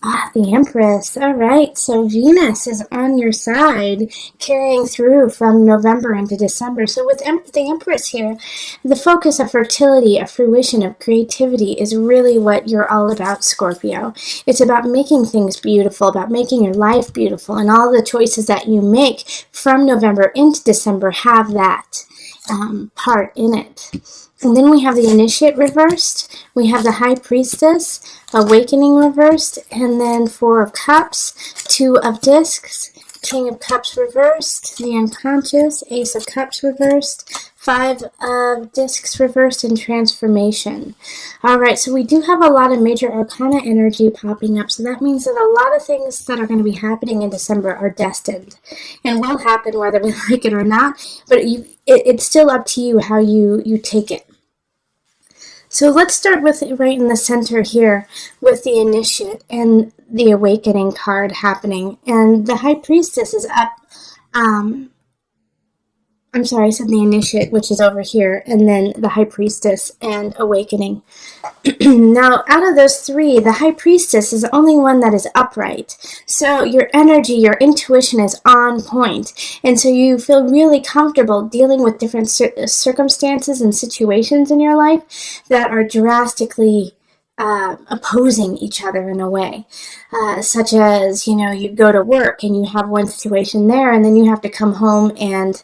The Empress. All right. So Venus is on your side, carrying through from November into December. So with the Empress here, the focus of fertility, of fruition, of creativity is really what you're all about, Scorpio. It's about making things beautiful, about making your life beautiful, and all the choices that you make from November into December have that part in it. And then we have the Initiate reversed, we have the High Priestess, Awakening reversed, and then Four of Cups, Two of Discs, King of Cups reversed, the Unconscious, Ace of Cups reversed, Five of Discs reversed, and Transformation. Alright, so we do have a lot of major arcana energy popping up, so that means that a lot of things that are going to be happening in December are destined and will happen whether we like it or not, but it's still up to you how you take it. So let's start with right in the center here with the Initiate and the Awakening card happening. And the High Priestess is up. I'm sorry, I said the Initiate, which is over here, and then the High Priestess and Awakening. Now, out of those three, the High Priestess is the only one that is upright. So your energy, your intuition is on point. And so you feel really comfortable dealing with different circumstances and situations in your life that are drastically opposing each other in a way, such as, you go to work and you have one situation there, and then you have to come home and,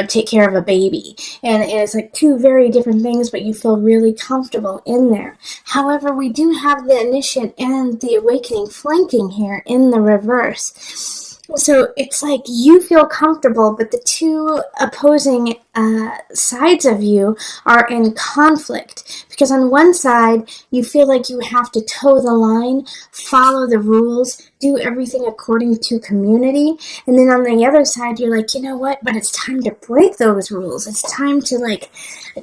take care of a baby. And it's like two very different things, but you feel really comfortable in there. However, we do have the Initiate and the Awakening flanking here in the reverse. So it's like you feel comfortable, but the two opposing sides of you are in conflict. Because on one side, you feel like you have to toe the line, follow the rules, do everything according to community. And then on the other side, you're like, you know what? But it's time to break those rules. It's time to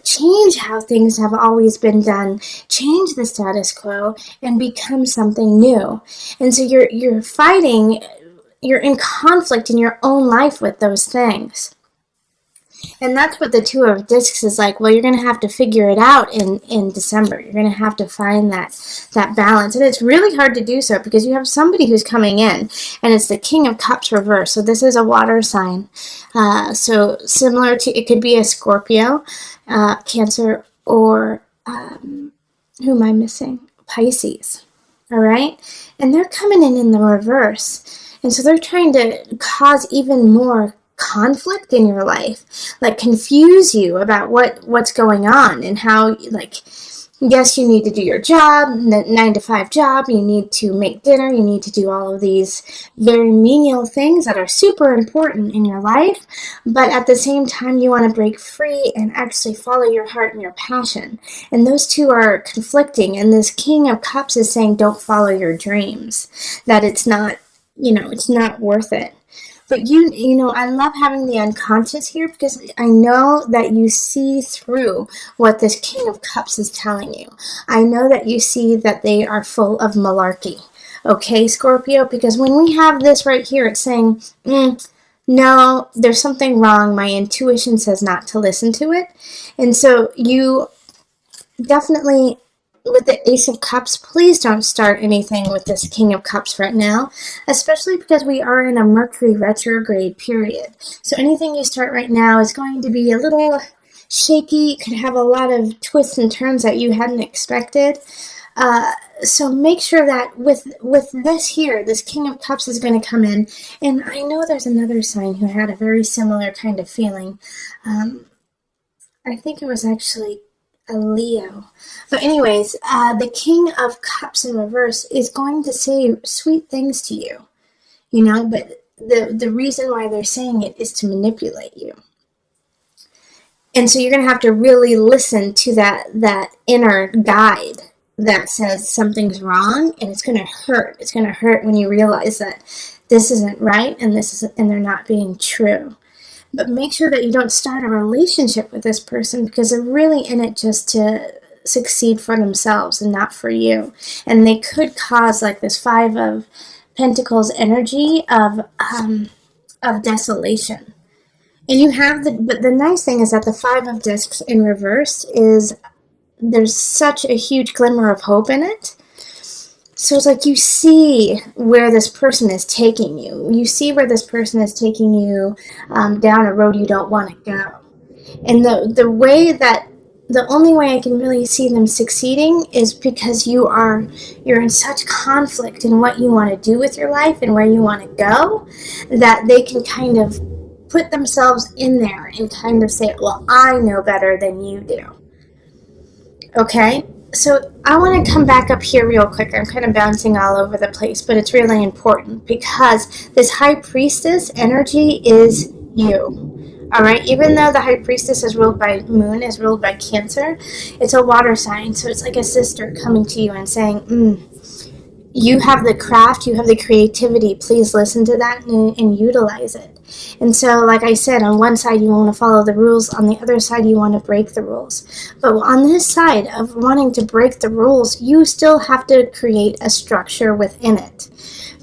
change how things have always been done, change the status quo, and become something new. And so you're fighting. You're in conflict in your own life with those things. And that's what the Two of Discs is like. Well, you're going to have to figure it out in December. You're going to have to find that balance. And it's really hard to do so because you have somebody who's coming in, and it's the King of Cups reversed. So this is a water sign. So similar to, it could be a Scorpio, Cancer, or who am I missing? Pisces. All right? And they're coming in the reverse. And so they're trying to cause even more conflict in your life, confuse you about what's going on and how, yes, you need to do your job, 9-to-5 job, you need to make dinner, you need to do all of these very menial things that are super important in your life, but at the same time, you want to break free and actually follow your heart and your passion. And those two are conflicting, and this King of Cups is saying, don't follow your dreams, that it's not, it's not worth it. But I love having the Unconscious here because I know that you see through what this King of Cups is telling you. I know that you see that they are full of malarkey. Okay, Scorpio? Because when we have this right here, it's saying, no, there's something wrong. My intuition says not to listen to it. And so you definitely, with the Ace of Cups, please don't start anything with this King of Cups right now, especially because we are in a Mercury retrograde period. So anything you start right now is going to be a little shaky, could have a lot of twists and turns that you hadn't expected. So make sure that with this here, this King of Cups is going to come in. And I know there's another sign who had a very similar kind of feeling. I think it was actually a Leo. But anyways, the King of Cups in reverse is going to say sweet things to you, but the reason why they're saying it is to manipulate you. And so you're going to have to really listen to that inner guide that says something's wrong, and it's going to hurt. It's going to hurt when you realize that this isn't right and they're not being true. But make sure that you don't start a relationship with this person because they're really in it just to succeed for themselves and not for you. And they could cause this Five of Pentacles energy of desolation. And you have but the nice thing is that the Five of Discs in reverse there's such a huge glimmer of hope in it. So it's like you see where this person is taking you. You see where this person is taking you down a road you don't want to go. And the only way I can really see them succeeding is because you're in such conflict in what you want to do with your life and where you want to go, that they can kind of put themselves in there and kind of say, well, I know better than you do. Okay? So I want to come back up here real quick. I'm kind of bouncing all over the place, but it's really important because this High Priestess energy is you. All right, even though the High Priestess is ruled by Moon, is ruled by Cancer, it's a water sign. So it's like a sister coming to you and saying, you have the craft, you have the creativity. Please listen to that and utilize it. And so, like I said, on one side you want to follow the rules, on the other side you want to break the rules. But on this side of wanting to break the rules, you still have to create a structure within it.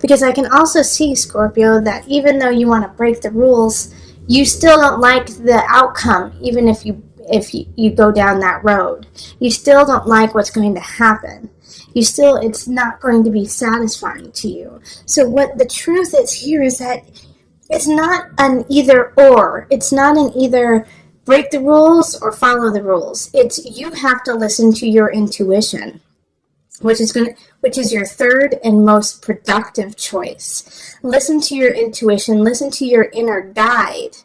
Because I can also see, Scorpio, that even though you want to break the rules, you still don't like the outcome, even if you go down that road. You still don't like what's going to happen. It's not going to be satisfying to you. So what the truth is here is that it's not an either or. It's not an either break the rules or follow the rules. It's you have to listen to your intuition, which is your third and most productive choice. Listen to your intuition, listen to your inner guide.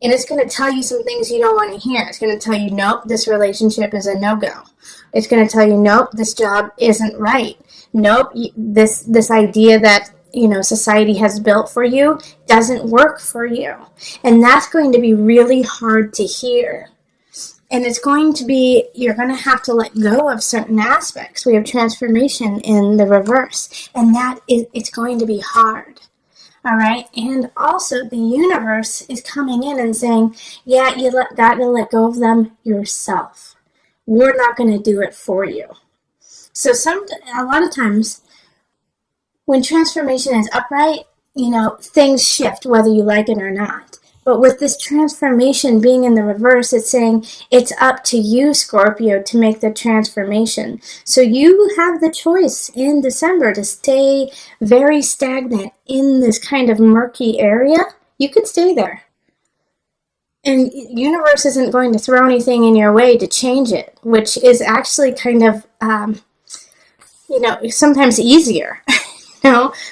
And it's going to tell you some things you don't want to hear. It's going to tell you, nope, this relationship is a no-go. It's going to tell you, nope, this job isn't right. Nope, this idea that, society has built for you doesn't work for you. And that's going to be really hard to hear. And you're going to have to let go of certain aspects. We have transformation in the reverse. And it's going to be hard. All right. And also the universe is coming in and saying, yeah, got to let go of them yourself. We're not going to do it for you. So a lot of times when transformation is upright, things shift whether you like it or not. But with this transformation being in the reverse, it's saying it's up to you, Scorpio, to make the transformation. So you have the choice in December to stay very stagnant in this kind of murky area. You could stay there. And the universe isn't going to throw anything in your way to change it, which is actually kind of, sometimes easier,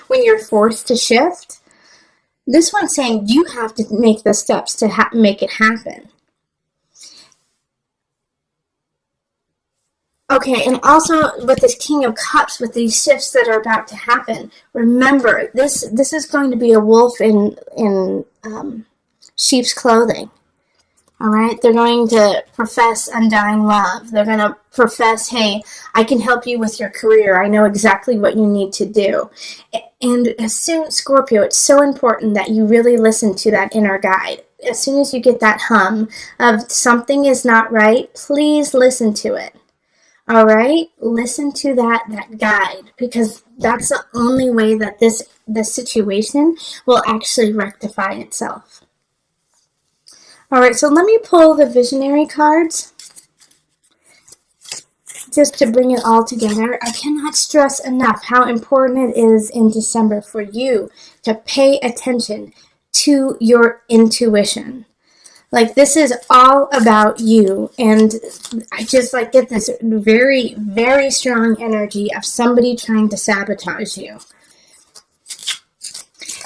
when you're forced to shift. This one's saying you have to make the steps to make it happen. Okay, and also with this King of Cups, with these shifts that are about to happen, remember, this is going to be a wolf in sheep's clothing. All right, they're going to profess undying love. They're going to profess, hey, I can help you with your career. I know exactly what you need to do. And as soon, Scorpio, it's so important that you really listen to that inner guide. As soon as you get that hum of something is not right, please listen to it. All right, listen to that guide, because that's the only way that this situation will actually rectify itself. All right, so let me pull the visionary cards just to bring it all together. I cannot stress enough how important it is in December for you to pay attention to your intuition. Like, this is all about you, and I just get this very, very strong energy of somebody trying to sabotage you.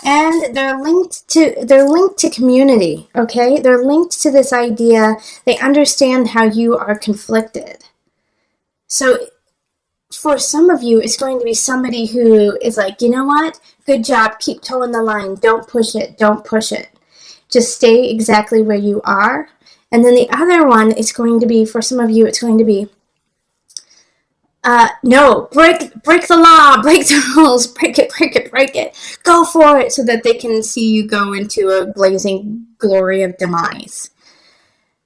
And they're linked to community, okay? They're linked to this idea. They understand how you are conflicted. So for some of you, it's going to be somebody who is like, you know what? Good job. Keep toeing the line. Don't push it. Don't push it. Just stay exactly where you are. And then the other one is going to be, for some of you, it's going to be, no, break the law, break the rules, break it. Go for it, so that they can see you go into a blazing glory of demise.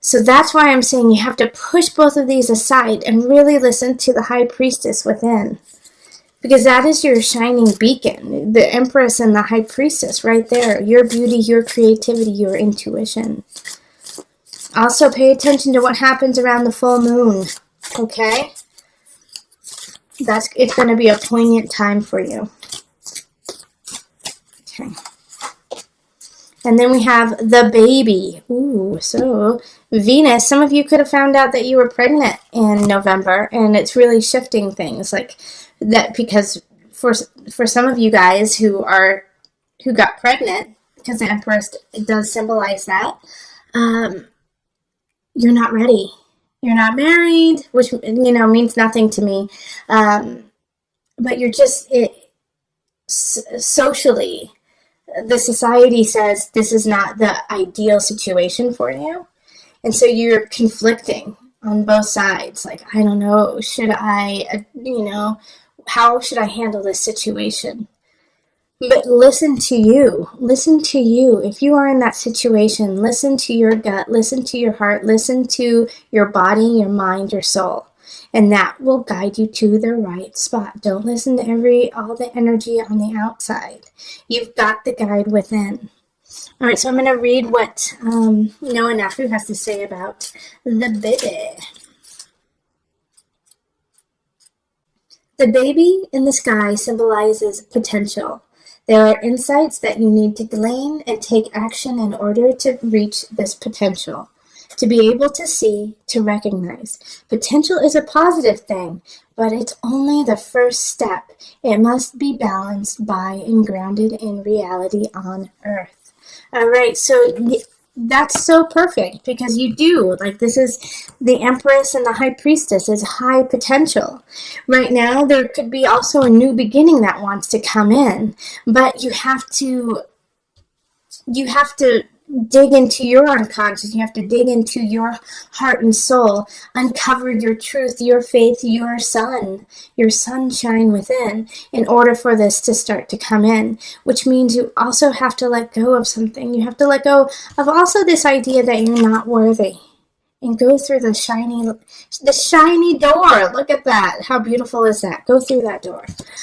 So that's why I'm saying you have to push both of these aside and really listen to the High Priestess within. Because that is your shining beacon, the Empress and the High Priestess right there. Your beauty, your creativity, your intuition. Also pay attention to what happens around the full moon, okay? It's going to be a poignant time for you. Okay. And then we have the baby. Ooh, so Venus, some of you could have found out that you were pregnant in November, and it's really shifting things like that, because for some of you guys who got pregnant, because the Empress does symbolize that, you're not ready. You're not married, which, means nothing to me. But you're just, socially, the society says this is not the ideal situation for you. And so you're conflicting on both sides. Like, I don't know, how should I handle this situation? But listen to you. Listen to you. If you are in that situation, listen to your gut, listen to your heart, listen to your body, your mind, your soul. And that will guide you to the right spot. Don't listen to all the energy on the outside. You've got the guide within. All right, so I'm going to read what Noah Nafu has to say about the baby. The baby in the sky symbolizes potential. There are insights that you need to glean and take action in order to reach this potential. To be able to see, to recognize. Potential is a positive thing, but it's only the first step. It must be balanced by and grounded in reality on Earth. All right, so that's so perfect, because you do. Like, this is the Empress and the High Priestess is high potential. Right now, there could be also a new beginning that wants to come in, but you have to dig into your unconscious. You have to dig into your heart and soul, uncover your truth, your faith, your sunshine within, in order for this to start to come in, which means you also have to let go of something. You have to let go of also this idea that you're not worthy, and go through the shiny door. Look at that. How beautiful is that? Go through that door.